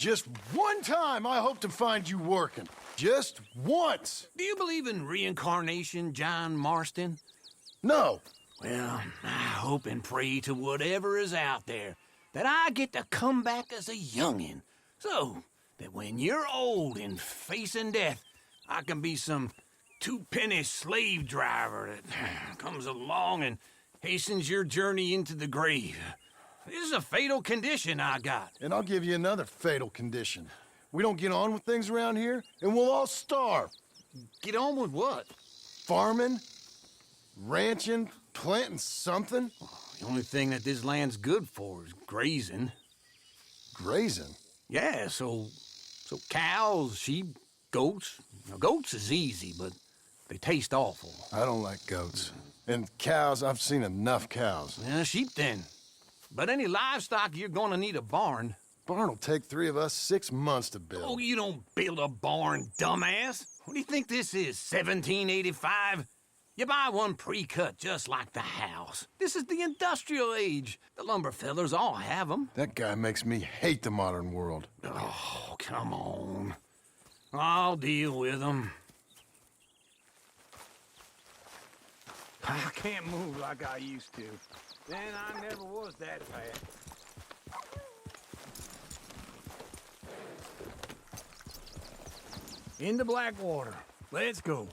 Just one time I hope to find you working. Just once. Do you believe in reincarnation, John Marston? No. Well, I hope and pray to whatever is out there that I get to come back as a youngin', so that when you're old and facing death, I can be some two-penny slave driver that comes along and hastens your journey into the grave. This is a fatal condition I got. And I'll give you another fatal condition. We don't get on with things around here, and we'll all starve. Get on with what? Farming, ranching, planting something. The only thing that this land's good for is grazing. Grazing? Yeah, so cows, sheep, goats. Now, goats is easy, but they taste awful. I don't like goats. And cows, I've seen enough cows. Yeah, sheep then. But any livestock, you're gonna need a barn. Barn will take 3 of us 6 months to build. Oh, you don't build a barn, dumbass. What do you think this is, 1785? You buy one pre-cut just like the house. This is the industrial age. The lumber fellers all have them. That guy makes me hate the modern world. Oh, come on. I'll deal with them. I can't move like I used to. Then I never was that fat. Into Blackwater. Let's go.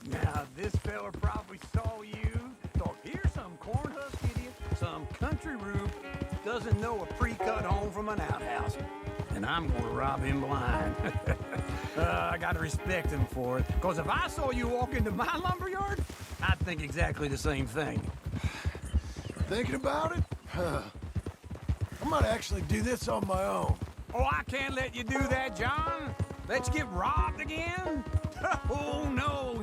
Now, this fella probably saw you. Thought, here's some corn husk idiot, some country rube, doesn't know a pre-cut home from an outhouse. And I'm gonna rob him blind. I gotta respect him for it. Because if I saw you walk into my lumberyard, I'd think exactly the same thing. Thinking about it? I might actually do this on my own. Oh, I can't let you do that, John. Let you get robbed again? Oh, no.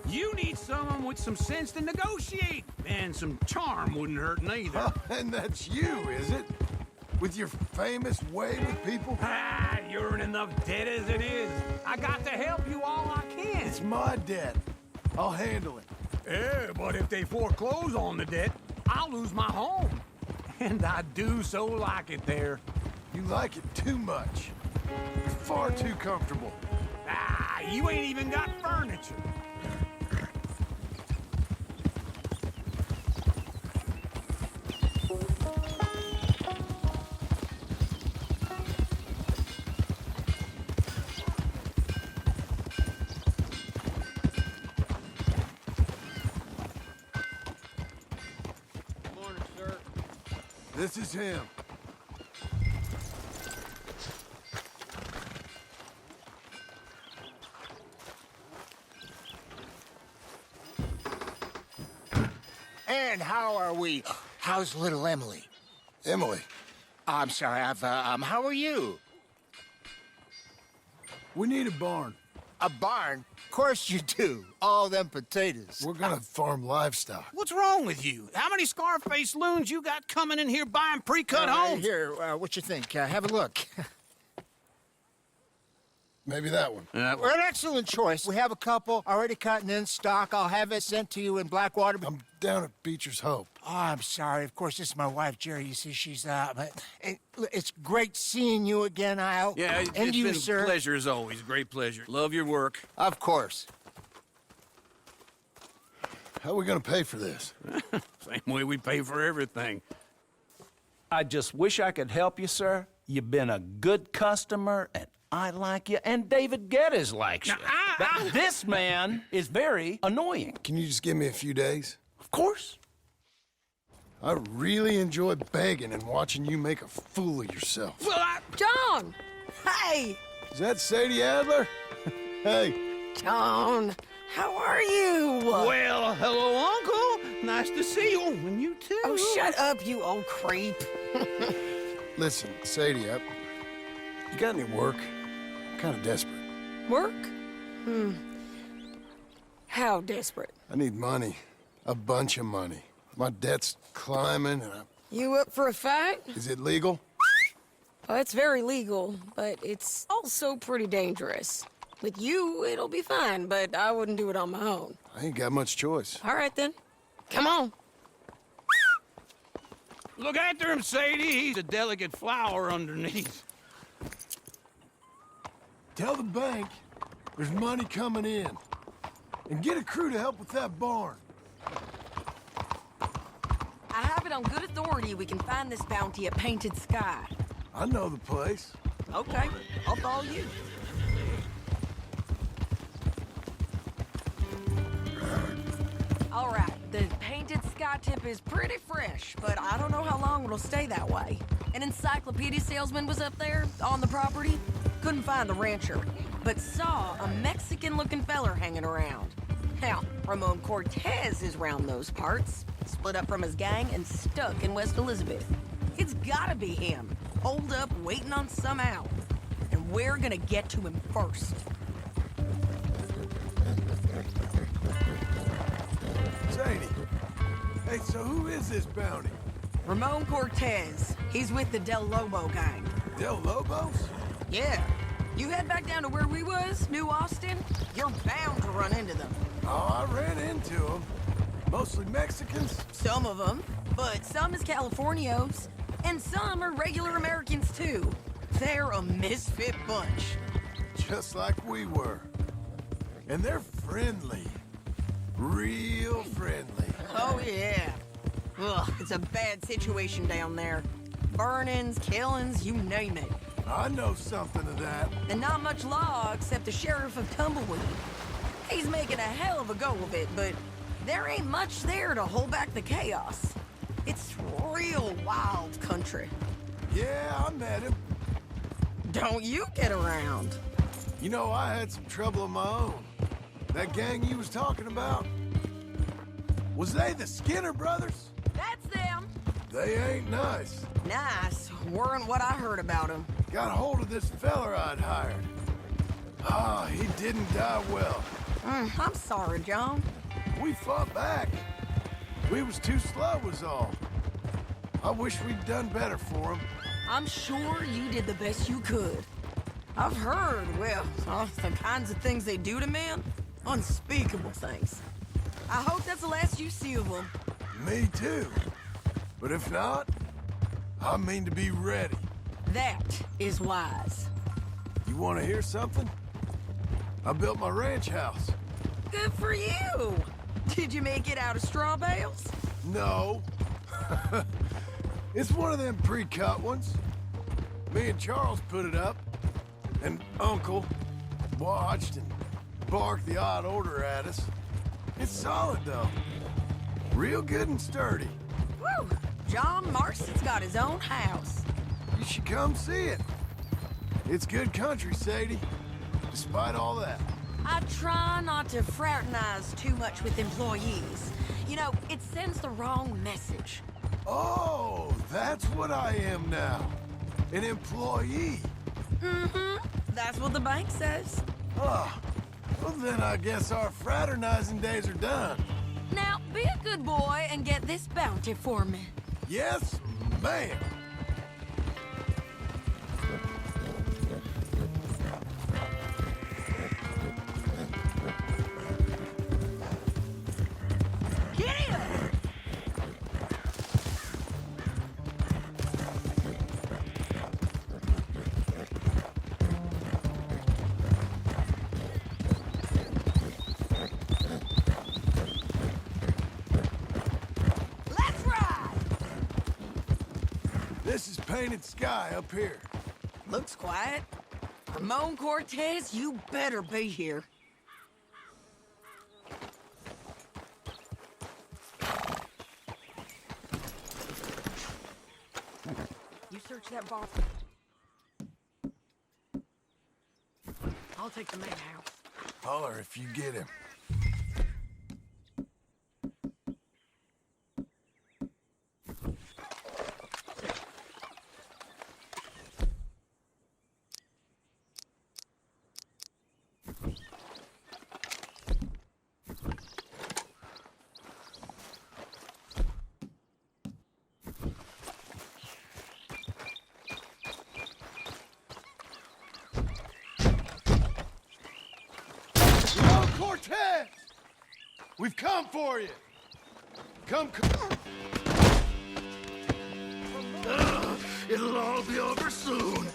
You need someone with some sense to negotiate. And some charm wouldn't hurt neither. And that's you, is it? With your famous way with people? Ah, you're in enough debt as it is. I got to help you all I can. It's my debt. I'll handle it. Yeah, but if they foreclose on the debt, I'll lose my home. And I do so like it there. You like it too much. You're far too comfortable. Ah, you ain't even got furniture. Morning, sir. This is him. And how are we? How's little Emily? Emily, I'm sorry, how are you? we need a barn. A barn? Of course you do. All them potatoes. We're gonna farm livestock. What's wrong with you? How many Scarface loons you got coming in here buying pre-cut homes? Here, what you think? Have a look. Maybe that one. We're an excellent choice. We have a couple already cut and in stock. I'll have it sent to you in Blackwater. I'm down at Beecher's Hope. Oh, I'm sorry. Of course, this is my wife, Jerry. You see, she's but it's great seeing you again, Al. Yeah, and it's you, been sir. a pleasure as always. Great pleasure. Love your work. Of course. How are we gonna pay for this? Same way we pay for everything. I just wish I could help you, sir. You've been a good customer, and I like you, and David Geddes likes you. But this man is very annoying. Can you just give me a few days? Of course. I really enjoy begging and watching you make a fool of yourself. John! Hey! Is that Sadie Adler? Hey, John, how are you? Well, hello, Uncle. Nice to see you. And you too. Oh, shut up, you old creep. listen, Sadie, you got any work? I'm kind of desperate. Work? How desperate? I need money. A bunch of money. My debt's climbing, and You up for a fight? Is it legal? Well, it's very legal, but it's also pretty dangerous. With you, it'll be fine, but I wouldn't do it on my own. I ain't got much choice. All right, then. Come on. Look after him, Sadie. He's a delicate flower underneath. Tell the bank there's money coming in. And get a crew to help with that barn. I have it on good authority we can find this bounty at Painted Sky. I know the place. Okay, I'll follow you. All right, the Painted Sky tip is pretty fresh, but I don't know how long it'll stay that way. An encyclopedia salesman was up there on the property. Couldn't find the rancher, but saw a Mexican-looking feller hanging around. Now, Ramon Cortez is round those parts, split up from his gang and stuck in West Elizabeth. It's gotta be him, holed up waiting on some out. And we're gonna get to him first. Sadie. Hey, so who is this bounty? Ramon Cortez. He's with the Del Lobo gang. Del Lobos? Yeah. You head back down to where we was, New Austin, you're bound to run into them. Oh, I ran into them. Mostly Mexicans. Some of them, but some is Californios. And some are regular Americans, too. They're a misfit bunch. Just like we were. And they're friendly. Real friendly. Oh, yeah. Ugh, it's a bad situation down there. Burnings, killings, you name it. I know something of that. And not much law except the sheriff of Tumbleweed. He's making a hell of a go of it, but there ain't much there to hold back the chaos. It's real wild country. Yeah, I met him. Don't you get around. You know, I had some trouble of my own. That gang you was talking about, was they the Skinner brothers? That's them. They ain't nice. Nice. Weren't what I heard about them. Got hold of this feller I'd hired. Ah, he didn't die well. I'm sorry, John. We fought back. We was too slow was all. I wish we'd done better for him. I'm sure you did the best you could. I've heard, well, the kinds of things they do to men. Unspeakable things. I hope that's the last you see of them. Me too. But if not, I mean to be ready. That is wise. You want to hear something? I built my ranch house. Good for you. Did you make it out of straw bales? No. It's one of them pre-cut ones. Me and Charles put it up. And Uncle watched and barked the odd order at us. It's solid, though. Real good and sturdy. Woo! John Marston's got his own house. You should come see it. It's good country, Sadie. Despite all that. I try not to fraternize too much with employees. You know, it sends the wrong message. Oh, that's what I am now. An employee. Mm-hmm. That's what the bank says. Ah, well then I guess our fraternizing days are done. Now, be a good boy and get this bounty for me. Yes, ma'am. Get him! Let's ride! This is Painted Sky up here. Looks quiet. Ramon Cortez, you better be here. You search that bar. I'll take the main house. Holler if you get him. Ramon Cortez! We've come for you! Come. It'll all be over soon.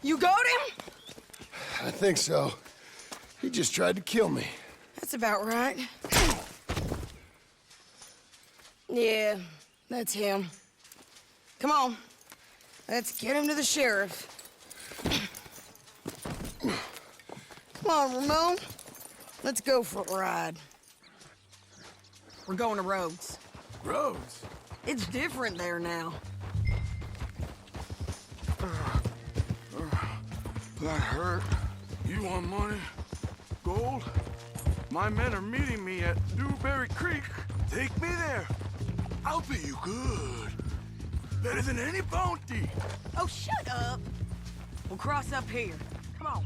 You got him? I think so. He just tried to kill me. That's about right. Yeah, that's him. Come on. Let's get him to the sheriff. Come on, Ramon. Let's go for a ride. We're going to Rhodes. Rhodes? It's different there now. That hurt. You want money? Gold? My men are meeting me at Dewberry Creek. Take me there. I'll pay you good. Better than any bounty. Oh, shut up. We'll cross up here. Come on.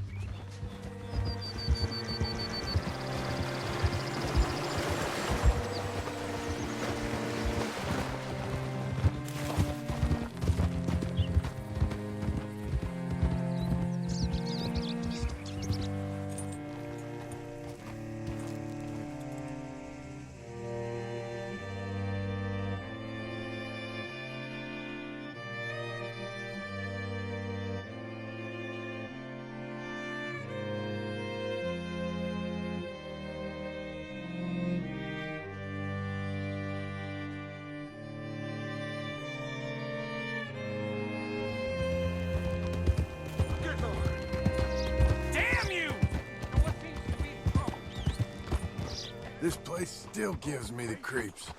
This place still gives me the creeps.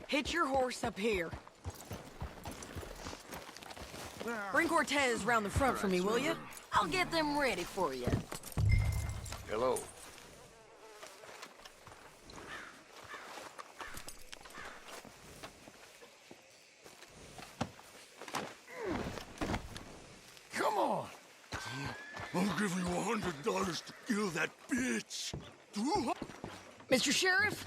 Hitch your horse up here. Bring Cortez round the front for me, will you? I'll get them ready for you. Hello. Come on! I'll give you $100 to kill that bitch. Mr. Sheriff?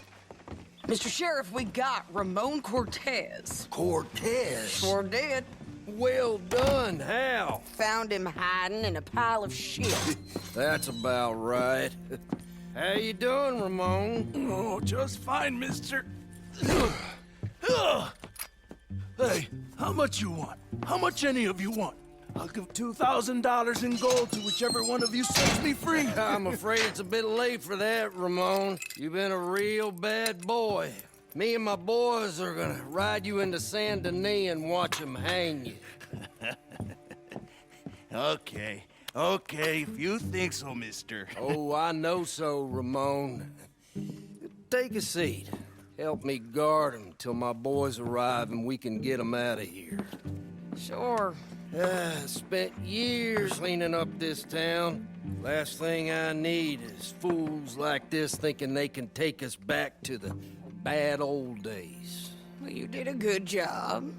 Mr. Sheriff, we got Ramon Cortez. Cortez? Sure did. Well done, Hal. Found him hiding in a pile of shit. That's about right. How you doing, Ramon? Oh, just fine, mister. Hey, how much you want? How much any of you want? I'll give $2,000 in gold to whichever one of you sets me free. I'm afraid it's a bit late for that, Ramon. You've been a real bad boy. Me and my boys are gonna ride you into Saint Denis and watch them hang you. Okay, if you think so, mister. Oh, I know so, Ramon. Take a seat. Help me guard them till my boys arrive and we can get them out of here. Sure. Spent years cleaning up this town. Last thing I need is fools like this thinking they can take us back to the bad old days. Well, you did a good job.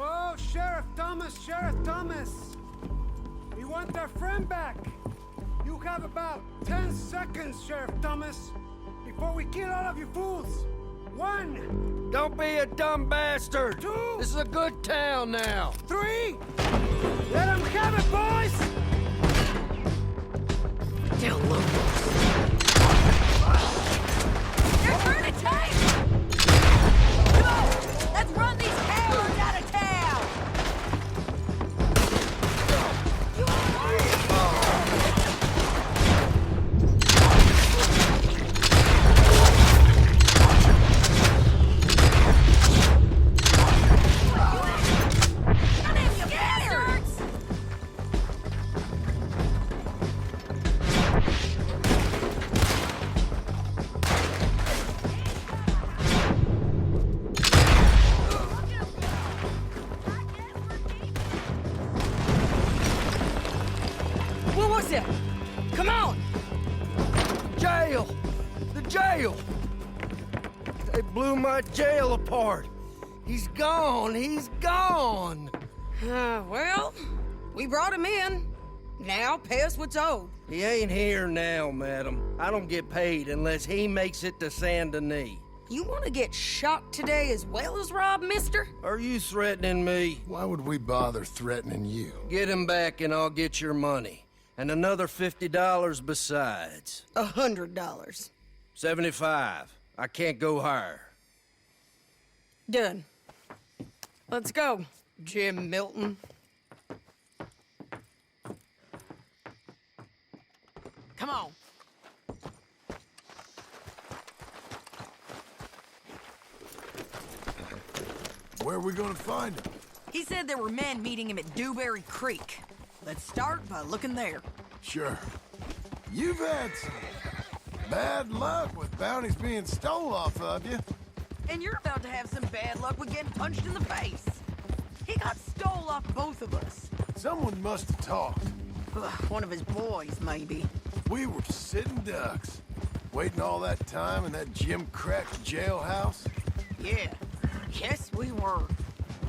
Oh, Sheriff Thomas! We want our friend back! You have about 10 seconds, Sheriff Thomas, before we kill all of you fools! 1! Don't be a dumb bastard! 2! This is a good town now! 3! Let them have it, boys! Down low. They're burning tape! Come on! Let's run these cowards out of town! jail! The jail! They blew my jail apart. He's gone. He's gone. Well, we brought him in. Now pay us what's owed. He ain't here now, madam. I don't get paid unless he makes it to Saint Denis. You want to get shot today as well as rob, mister? Are you threatening me? Why would we bother threatening you? Get him back and I'll get your money. And another $50 besides. $100. 75. I can't go higher. Done. Let's go, Jim Milton. Come on. Where are we gonna find him? He said there were men meeting him at Dewberry Creek. Let's start by looking there. Sure. You've had some bad luck with bounties being stole off of you. And you're about to have some bad luck with getting punched in the face. He got stole off both of us. Someone must have talked. One of his boys, maybe. We were sitting ducks, waiting all that time in that gim-cracked jailhouse. Yeah. Yes, we were.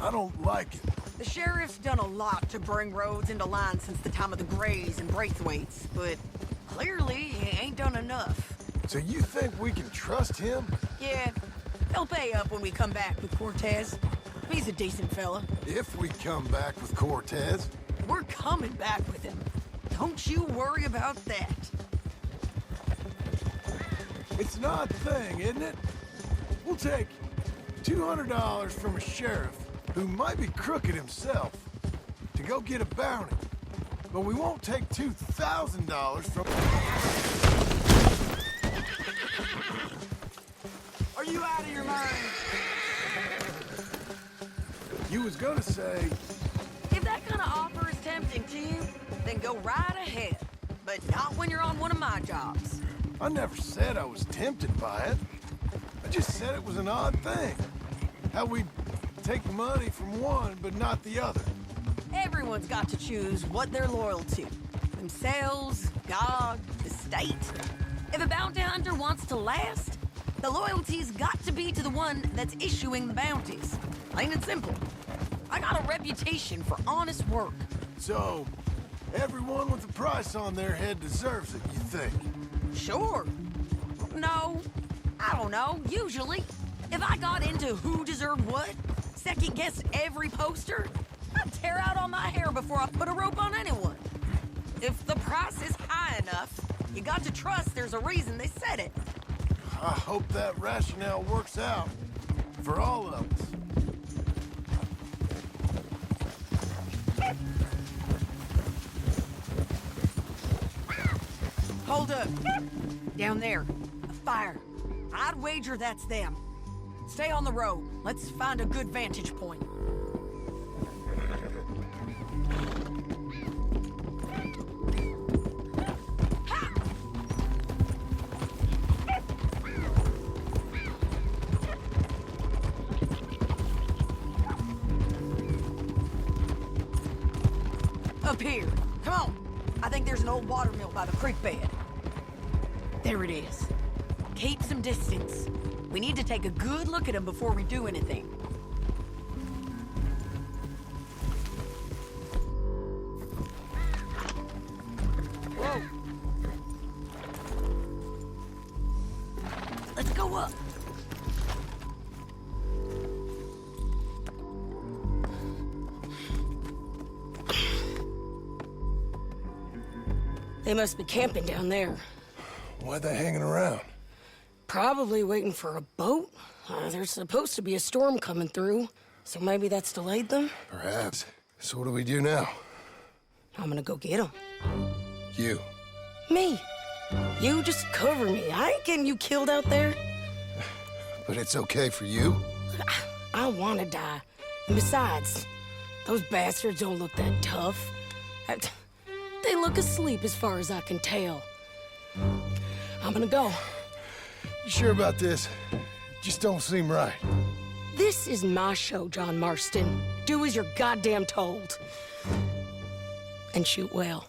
I don't like it. The sheriff's done a lot to bring roads into line since the time of the Grays and Braithwaites, but clearly he ain't done enough. So you think we can trust him? Yeah, he'll pay up when we come back with Cortez. He's a decent fella. If we come back with Cortez. We're coming back with him. Don't you worry about that. It's an odd thing, isn't it? We'll take $200 from a sheriff who might be crooked himself to go get a bounty. But we won't take $2,000 from... Are you out of your mind? You was gonna say... If that kind of offer is tempting to you, then go right ahead. But not when you're on one of my jobs. I never said I was tempted by it. I just said it was an odd thing. How we take money from one, but not the other. Everyone's got to choose what they're loyal to. Themselves, God, the state. If a bounty hunter wants to last, the loyalty's got to be to the one that's issuing the bounties. Plain and simple. I got a reputation for honest work. So, everyone with a price on their head deserves it, you think? Sure. No, I don't know, usually. If I got into who deserved what, second-guessed every poster, I'd tear out all my hair before I put a rope on anyone. If the price is high enough, you got to trust there's a reason they said it. I hope that rationale works out for all of us. Hold up. Down there. A fire. I'd wager that's them. Stay on the road. Let's find a good vantage point. Up here. Come on. I think there's an old water mill by the creek bed. There it is. Keep some distance. We need to take a good look at him before we do anything. Whoa. Let's go up. They must be camping down there. Why are they hanging around? Probably waiting for a boat. There's supposed to be a storm coming through, so maybe that's delayed them? Perhaps. So what do we do now? I'm gonna go get them. You. Me. You just cover me. I ain't getting you killed out there. But it's okay for you? I don't want to die. And besides, those bastards don't look that tough. They look asleep as far as I can tell. I'm gonna go. You sure about this? Just don't seem right. This is my show, John Marston. Do as you're goddamn told. And shoot well.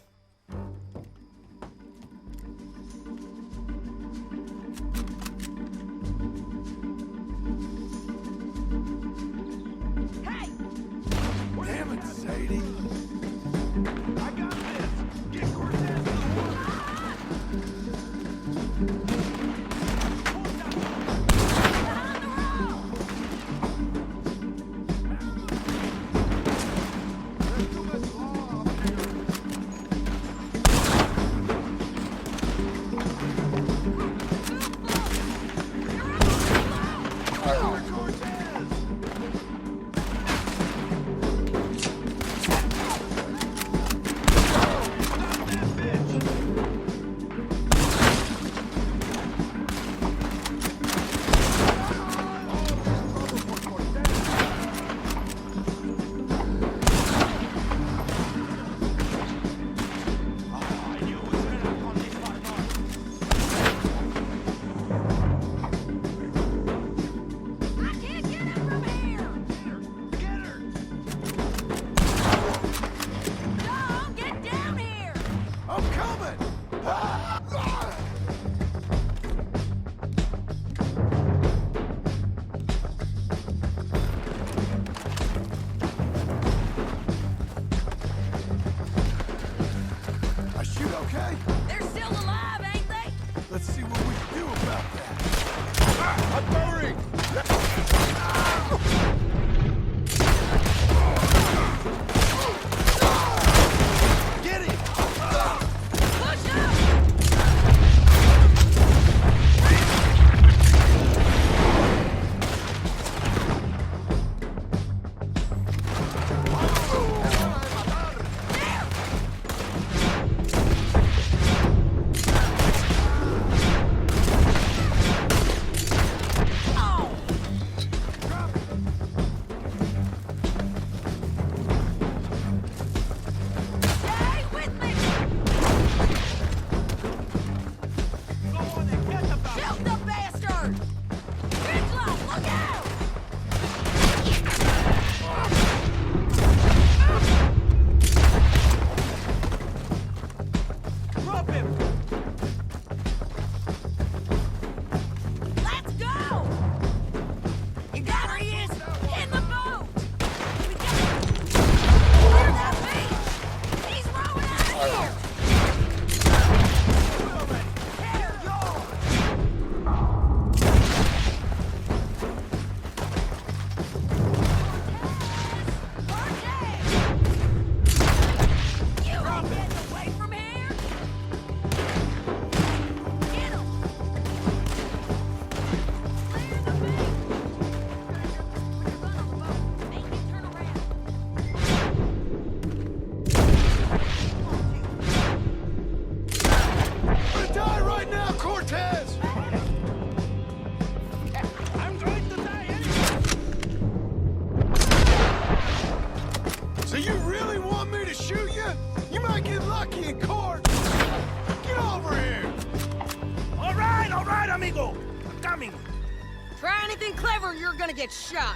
Try anything clever, you're gonna get shot.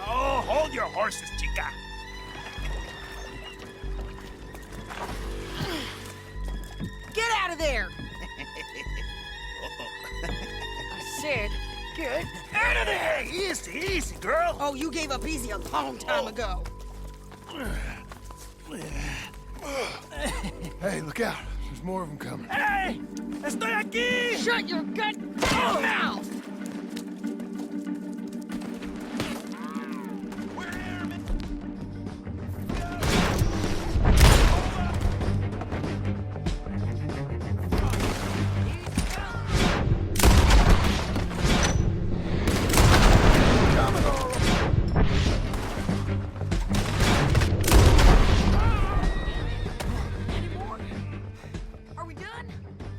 Oh, hold your horses, chica. Get out of there! I said, get out of there! Easy, easy, girl. Oh, you gave up easy a long time ago. Hey, look out. There's more of them coming. Hey! Estoy aquí! Shut your goddamn mouth!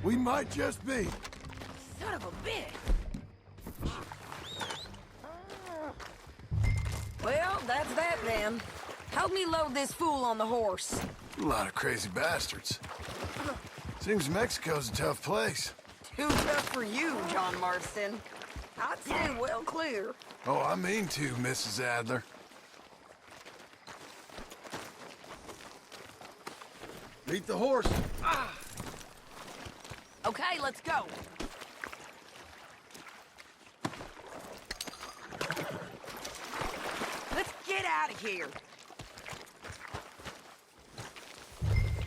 We might just be. Son of a bitch. Well, that's that then. Help me load this fool on the horse. A lot of crazy bastards. Seems Mexico's a tough place. Too tough for you, John Marston. I'd say well clear. Oh, I mean to, Mrs. Adler. Meet the horse. Okay, let's go. Let's get out of here.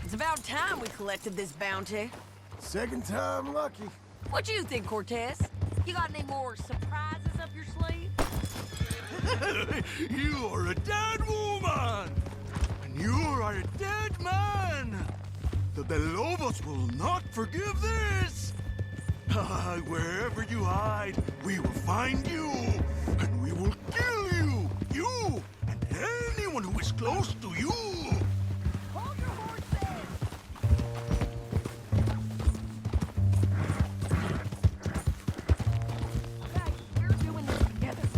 It's about time we collected this bounty. Second time lucky. What you think, Cortez? You got any more surprises up your sleeve? You are a dead woman! And you are a dead man! The Lobos will not forgive this! Wherever you hide, we will find you! And we will kill you! You! And anyone who is close to you! Hold your horses! Okay, we're doing this together.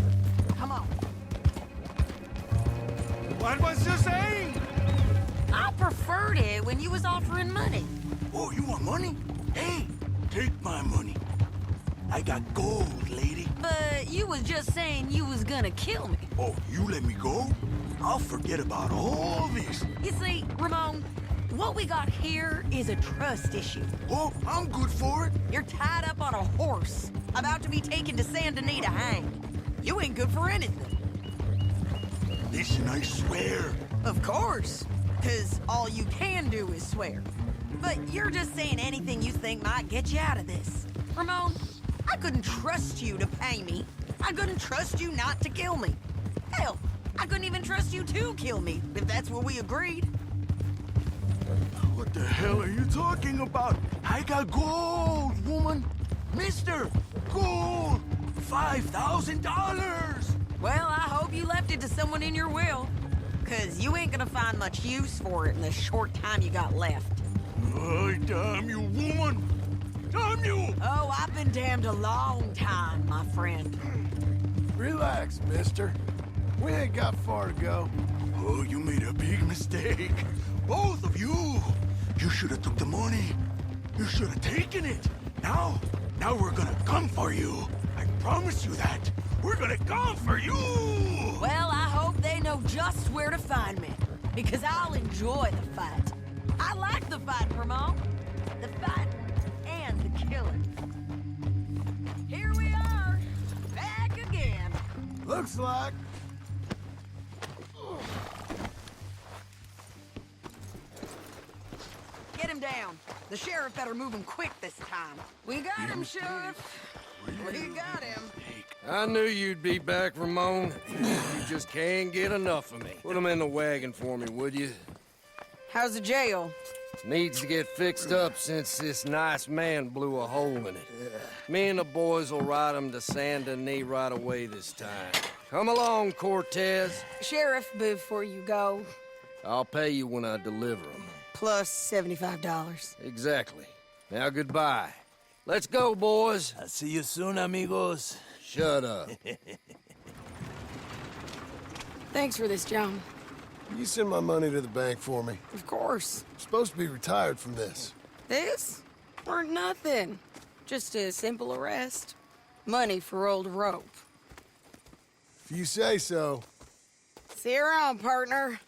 Come on. What was you saying? I preferred it when you was offering money. Oh, you want money? Hey, take my money. I got gold, lady. But you was just saying you was gonna kill me. Oh, you let me go? I'll forget about all this. You see, Ramon, what we got here is a trust issue. Oh, I'm good for it. You're tied up on a horse, about to be taken to Saint Denis to hang. You ain't good for anything. Listen, I swear. Of course, because all you can do is swear. But you're just saying anything you think might get you out of this. Ramon, I couldn't trust you to pay me. I couldn't trust you not to kill me. Hell, I couldn't even trust you to kill me, if that's what we agreed. What the hell are you talking about? I got gold, woman. Mister, gold. $5,000. Well, I hope you left it to someone in your will. Because you ain't gonna find much use for it in the short time you got left. Oh, damn you, woman. Damn you. Oh, I've been damned a long time, my friend. Relax, mister. We ain't got far to go. Oh, you made a big mistake. Both of you. You should have took the money. You should have taken it. Now we're gonna come for you. I promise you that. We're gonna come for you. Well, I hope they know just where to find me. Because I'll enjoy the fight. I like the fight, Ramon. The fight and the killing. Here we are, back again. Looks like. Get him down. The sheriff better move him quick this time. We got him, Sheriff. We got him. I knew you'd be back, Ramon. You just can't get enough of me. Put him in the wagon for me, would you? How's the jail? Needs to get fixed up since this nice man blew a hole in it. Me and the boys will ride him to Saint Denis right away this time. Come along, Cortez. Sheriff, before you go, I'll pay you when I deliver him. plus $75. Exactly. Now, goodbye. Let's go, boys. I'll see you soon, amigos. Shut up. Thanks for this, John. You send my money to the bank for me. Of course. I'm supposed to be retired from this. This? Weren't nothing. Just a simple arrest. Money for old rope. If you say so. See you around, partner.